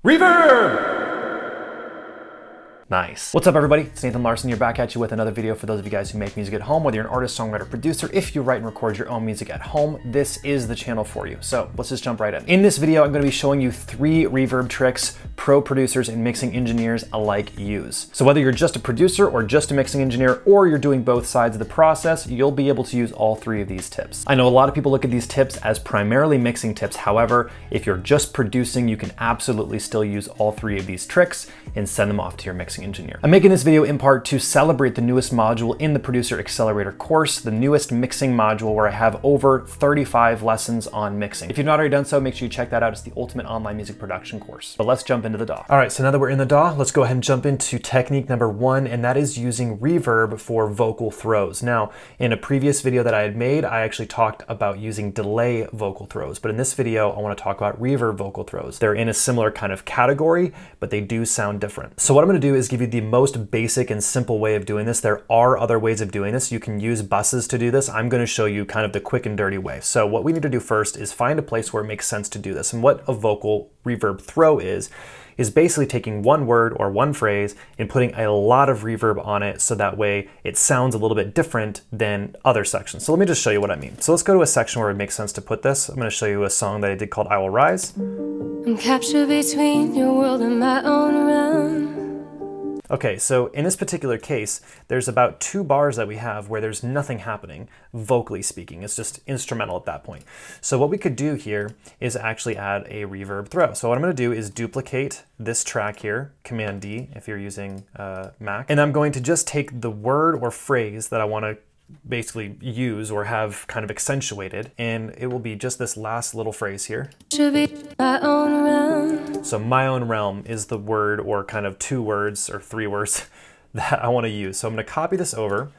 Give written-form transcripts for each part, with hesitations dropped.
Reverb! Nice. What's up everybody? It's Nathan Larsen here, back at you with another video for those of you guys who make music at home, whether you're an artist, songwriter, producer. If you write and record your own music at home, this is the channel for you. So let's just jump right in. In this video, I'm going to be showing you 3 reverb tricks pro producers and mixing engineers alike use. So whether you're just a producer or just a mixing engineer, or you're doing both sides of the process, you'll be able to use all 3 of these tips. I know a lot of people look at these tips as primarily mixing tips. However, if you're just producing, you can absolutely still use all 3 of these tricks and send them off to your mixing engineer. I'm making this video in part to celebrate the newest module in the Producer Accelerator course, the newest mixing module where I have over 35 lessons on mixing. If you've not already done so, make sure you check that out. It's the ultimate online music production course. But let's jump into the DAW. All right, so now that we're in the DAW, let's go ahead and jump into technique number 1, and that is using reverb for vocal throws. Now, in a previous video that I had made, I actually talked about using delay vocal throws, but in this video, I want to talk about reverb vocal throws. They're in a similar kind of category, but they do sound different. So what I'm going to do is give you the most basic and simple way of doing this. There are other ways of doing this. You can use buses to do this. I'm going to show you kind of the quick and dirty way. So what we need to do first is find a place where it makes sense to do this. And what a vocal reverb throw is basically taking one word or one phrase and putting a lot of reverb on it so that way it sounds a little bit different than other sections. So let me just show you what I mean. So let's go to a section where it makes sense to put this. I'm going to show you a song that I did called I Will Rise. I'm captured between your world and my own realm. Okay, so in this particular case, there's about 2 bars that we have where there's nothing happening, vocally speaking. It's just instrumental at that point. So what we could do here is actually add a reverb throw. So what I'm going to do is duplicate this track here, Command D if you're using Mac, and I'm going to just take the word or phrase that I want to basically use or have kind of accentuated, and it will be just this last little phrase here. Should be my own realm. So my own realm is the word or kind of 2 words or 3 words that I want to use. So I'm going to copy this over.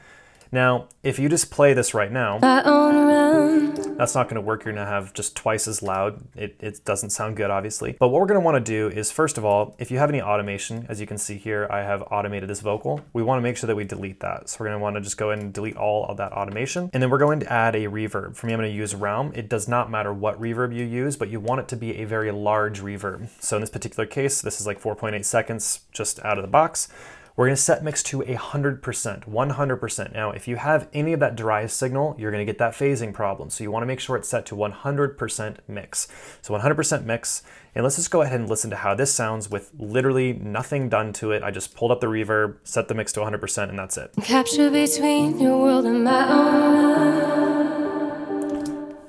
Now, if you just play this right now, My own realm. that's not going to work. You're going to have just twice as loud. It doesn't sound good, obviously. But what we're going to want to do is, first of all, if you have any automation, as you can see here, I have automated this vocal. We want to make sure that we delete that. So we're going to want to just go ahead and delete all of that automation. And then we're going to add a reverb. For me, I'm going to use realm. It does not matter what reverb you use, but you want it to be a very large reverb. So in this particular case, this is like 4.8 seconds just out of the box. We're going to set mix to 100%, 100%. Now, if you have any of that dry signal, you're going to get that phasing problem. So you want to make sure it's set to 100% mix. So 100% mix, and let's just go ahead and listen to how this sounds with literally nothing done to it. I just pulled up the reverb, set the mix to 100%, and that's it. Captured between your world and my own.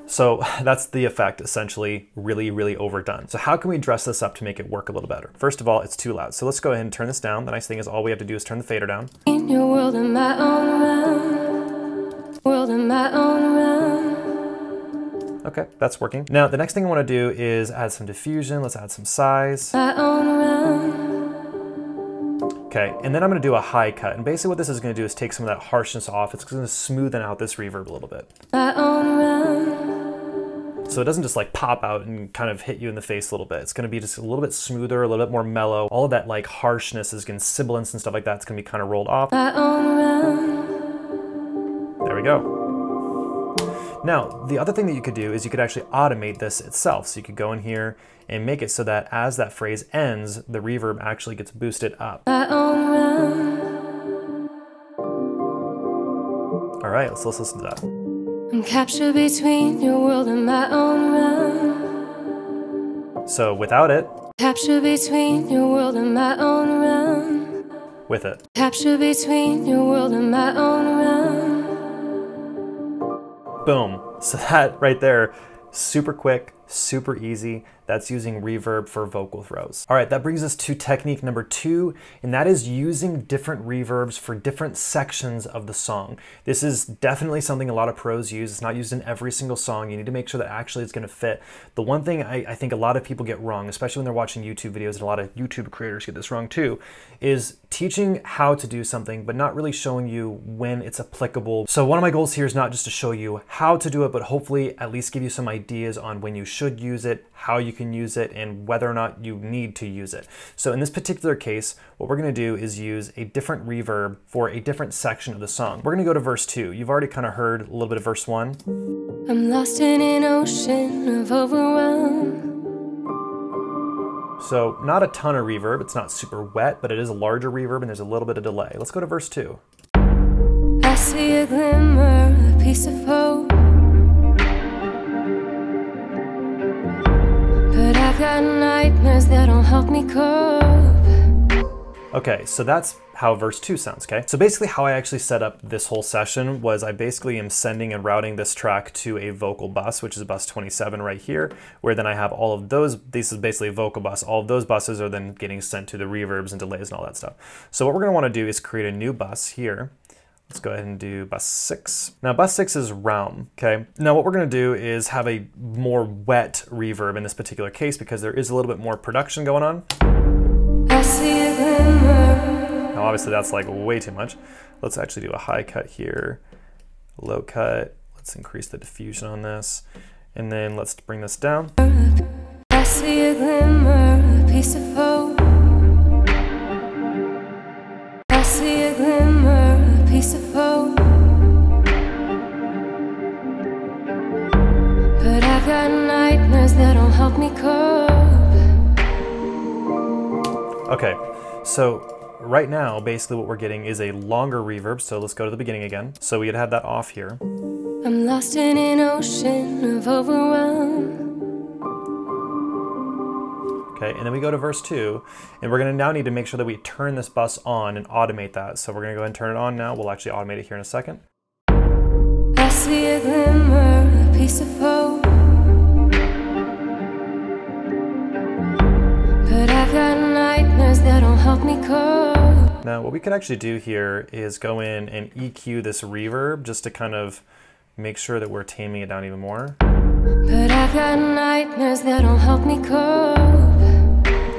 So that's the effect, essentially really, really overdone. So how can we dress this up to make it work a little better? First of all, it's too loud. So let's go ahead and turn this down. The nice thing is all we have to do is turn the fader down. In your world and my own realm. World and my own realm. Okay, that's working. Now, the next thing I want to do is add some diffusion. Let's add some size. My own realm. Okay, and then I'm going to do a high cut. And basically what this is going to do is take some of that harshness off. It's going to smoothen out this reverb a little bit. My own realm. So it doesn't just like pop out and kind of hit you in the face a little bit. It's going to be just a little bit smoother, a little bit more mellow. All of that like harshness is going to sibilance and stuff like that. It's going to be kind of rolled off. My own realm. There we go. Now, the other thing that you could do is you could actually automate this itself. So you could go in here and make it so that as that phrase ends, the reverb actually gets boosted up. My own realm. All right, let's listen to that. I'm captured between your world and my own realm. So without it, Captured between your world and my own realm. with it. Captured between your world and my own realm. Boom. So that right there, super quick, super easy. That's using reverb for vocal throws. All right, that brings us to technique number 2, and that is using different reverbs for different sections of the song. This is definitely something a lot of pros use. It's not used in every single song. You need to make sure that actually it's gonna fit. The one thing I think a lot of people get wrong, especially when they're watching YouTube videos, and a lot of YouTube creators get this wrong too, is teaching how to do something, but not really showing you when it's applicable. So one of my goals here is not just to show you how to do it, but hopefully at least give you some ideas on when you should use it, how you can use it, and whether or not you need to use it. So in this particular case, what we're gonna do is use a different reverb for a different section of the song. We're gonna go to verse 2. You've already kind of heard a little bit of verse 1. I'm lost in an ocean of overwhelm. So not a ton of reverb, it's not super wet, but it is a larger reverb and there's a little bit of delay. Let's go to verse 2. I see a glimmer, a piece of hope, but I've got nightmares that don't help me cope. Okay, so that's how verse 2 sounds, okay? So basically how I actually set up this whole session was I basically am sending and routing this track to a vocal bus, which is bus 27 right here, where then I have all of those, this is basically a vocal bus, all of those buses are then getting sent to the reverbs and delays and all that stuff. So what we're gonna wanna do is create a new bus here. Let's go ahead and do bus 6. Now bus 6 is realm, okay? Now what we're gonna do is have a more wet reverb in this particular case because there is a little bit more production going on. I see a glimmer. Now obviously that's like way too much. Let's actually do a high cut here, low cut. Let's increase the diffusion on this. And then let's bring this down. I see a glimmer, a piece of hope. I see a glimmer, a piece of hope, but I've got nightmares that don't help me cope. Okay, so right now, basically what we're getting is a longer reverb. So let's go to the beginning again. So we'd have that off here. I'm lost in an ocean of overwhelm. Okay, and then we go to verse 2, and we're gonna now need to make sure that we turn this bus on and automate that. So we're gonna go ahead and turn it on now. We'll actually automate it here in a second. I see a glimmer, a piece of hope, but I've got nightmares that don't help me cope. Now what we could actually do here is go in and EQ this reverb just to kind of make sure that we're taming it down even more. But I've got nightmares that don't help me cope.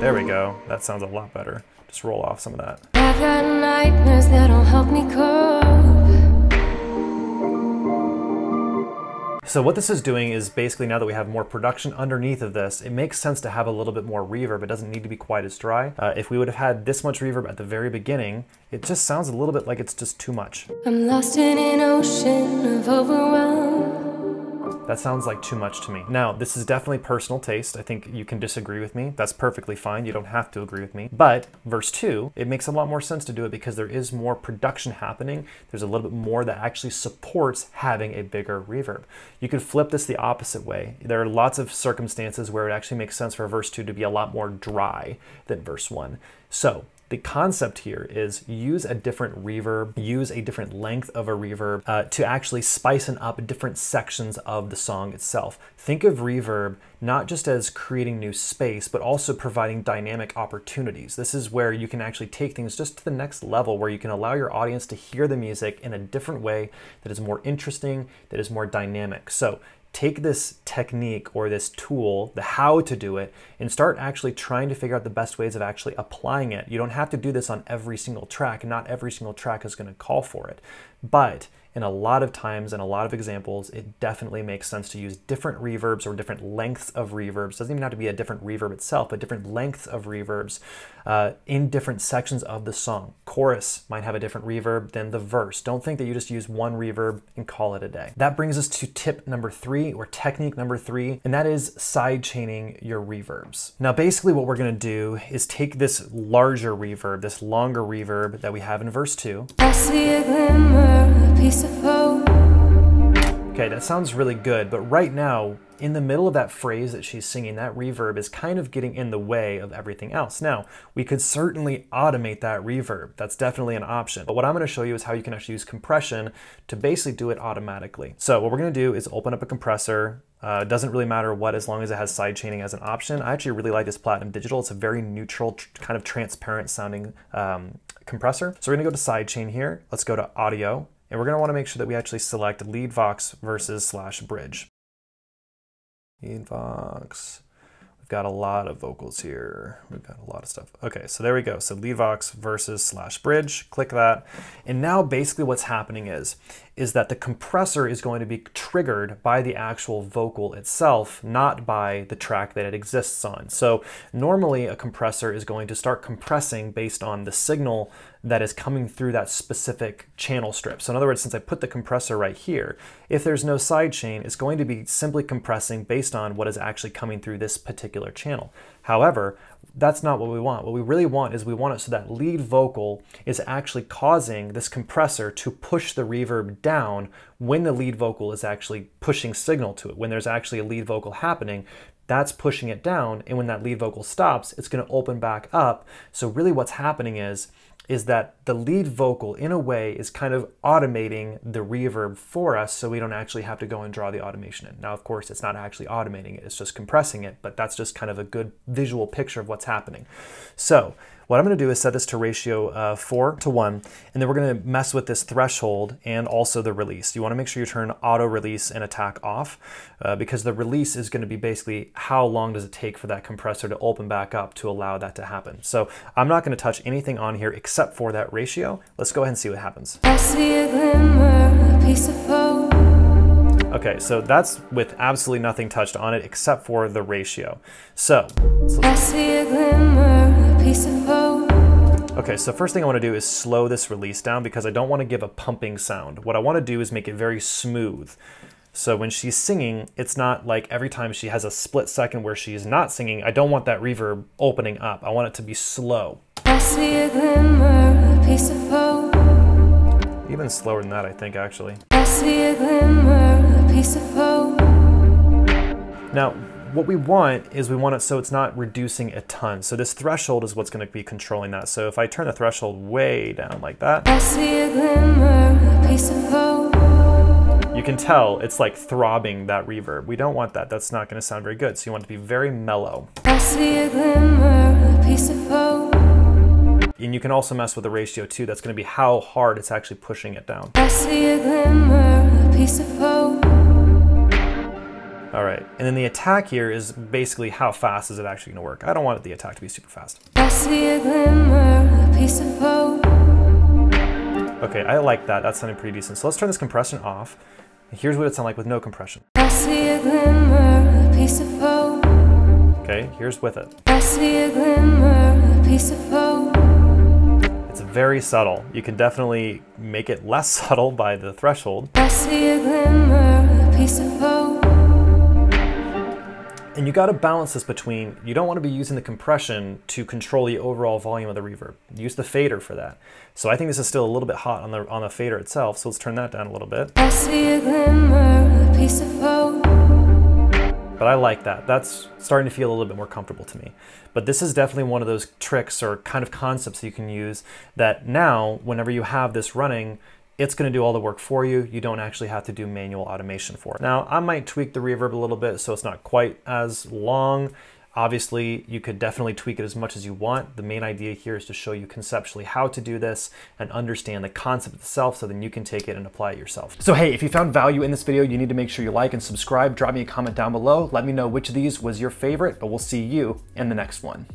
There we go. That sounds a lot better. Just roll off some of that. I've got nightmares that don't help me cope. So what this is doing is basically now that we have more production underneath of this, it makes sense to have a little bit more reverb. It doesn't need to be quite as dry. If we would have had this much reverb at the very beginning, it just sounds a little bit like it's just too much. I'm lost in an ocean of overwhelm. That sounds like too much to me. Now, this is definitely personal taste. I think you can disagree with me. That's perfectly fine. You don't have to agree with me. But verse 2, it makes a lot more sense to do it because there is more production happening. There's a little bit more that actually supports having a bigger reverb. You could flip this the opposite way. There are lots of circumstances where it actually makes sense for verse 2 to be a lot more dry than verse 1. So the concept here is use a different reverb, use a different length of a reverb to actually spice up different sections of the song itself. Think of reverb not just as creating new space, but also providing dynamic opportunities. This is where you can actually take things just to the next level, where you can allow your audience to hear the music in a different way that is more interesting, that is more dynamic. So take this technique or this tool, the how to do it, and start actually trying to figure out the best ways of actually applying it. You don't have to do this on every single track. Not every single track is going to call for it. But in a lot of times, in a lot of examples, it definitely makes sense to use different reverbs or different lengths of reverbs. It doesn't even have to be a different reverb itself, but different lengths of reverbs in different sections of the song. Chorus might have a different reverb than the verse. Don't think that you just use one reverb and call it a day. That brings us to tip number 3, or technique number 3, and that is sidechaining your reverbs. Now, basically what we're gonna do is take this larger reverb, this longer reverb that we have in verse 2. I see a glimmer, a piece of hope. Okay, that sounds really good, but right now, in the middle of that phrase that she's singing, that reverb is kind of getting in the way of everything else. Now, we could certainly automate that reverb. That's definitely an option. But what I'm gonna show you is how you can actually use compression to basically do it automatically. So what we're gonna do is open up a compressor. It doesn't really matter what, as long as it has sidechaining as an option. I actually really like this Platinum Digital. It's a very neutral, kind of transparent sounding compressor. So we're gonna go to sidechain here. Let's go to audio. And we're gonna wanna make sure that we actually select lead vox versus /bridge. Lead vox. We've got a lot of vocals here. We've got a lot of stuff. Okay, so there we go. So lead vox versus /bridge, click that. And now basically what's happening is that the compressor is going to be triggered by the actual vocal itself, not by the track that it exists on. So normally a compressor is going to start compressing based on the signal that is coming through that specific channel strip. So in other words, since I put the compressor right here, if there's no sidechain, it's going to be simply compressing based on what is actually coming through this particular channel. However, that's not what we want. What we really want is we want it so that lead vocal is actually causing this compressor to push the reverb down when the lead vocal is actually pushing signal to it. When there's actually a lead vocal happening, that's pushing it down, and when that lead vocal stops, it's going to open back up. So really what's happening is that the lead vocal, in a way, is kind of automating the reverb for us, so we don't actually have to go and draw the automation in. Now, of course, it's not actually automating it, it's just compressing it, but that's just kind of a good visual picture of what's happening. So what I'm going to do is set this to ratio 4:1, and then we're going to mess with this threshold and also the release. You want to make sure you turn auto release and attack off, because the release is going to be basically how long does it take for that compressor to open back up to allow that to happen. So I'm not going to touch anything on here except for that ratio. Let's go ahead and see what happens. I see a glimmer, a piece of hope. Okay, so that's with absolutely nothing touched on it except for the ratio. So I see a glimmer, a piece of hope. okay, so first thing I want to do is slow this release down because I don't want to give a pumping sound. What I want to do is make it very smooth. So when she's singing, it's not like every time she has a split second where she's not singing, I don't want that reverb opening up. I want it to be slow. I see a glimmer, a piece of hope. Even slower than that, I think, actually. I see a glimmer, a piece of hope. Now, what we want is we want it so it's not reducing a ton. So this threshold is what's going to be controlling that. So if I turn the threshold way down like that, I see a glimmer, a piece of hope. you can tell it's like throbbing that reverb. We don't want that. That's not going to sound very good. So you want it to be very mellow. I see a glimmer, a piece of hope. And you can also mess with the ratio too. That's going to be how hard it's actually pushing it down. I see a glimmer, a piece of hope. All right, and then the attack here is basically how fast is it actually going to work. I don't want the attack to be super fast. I see a glimmer, a piece of hope. Okay, I like that. That's sounding pretty decent. So let's turn this compression off. Here's what it sounds like with no compression. I see a glimmer, a piece of hope. Okay, here's with it. I see a glimmer, a piece of hope. It's very subtle. You can definitely make it less subtle by the threshold. I see a glimmer, a piece of hope. And you got to balance this between, you don't want to be using the compression to control the overall volume of the reverb. Use the fader for that. So I think this is still a little bit hot on the fader itself, so let's turn that down a little bit. I see a glimmer, a piece of hope. But I like that. That's starting to feel a little bit more comfortable to me. But this is definitely one of those tricks or kind of concepts that you can use that now, whenever you have this running, it's going to do all the work for you. You don't actually have to do manual automation for it. Now, I might tweak the reverb a little bit so it's not quite as long. Obviously, you could definitely tweak it as much as you want. The main idea here is to show you conceptually how to do this and understand the concept itself so then you can take it and apply it yourself. So hey, if you found value in this video, you need to make sure you like and subscribe. Drop me a comment down below. Let me know which of these was your favorite, but we'll see you in the next one.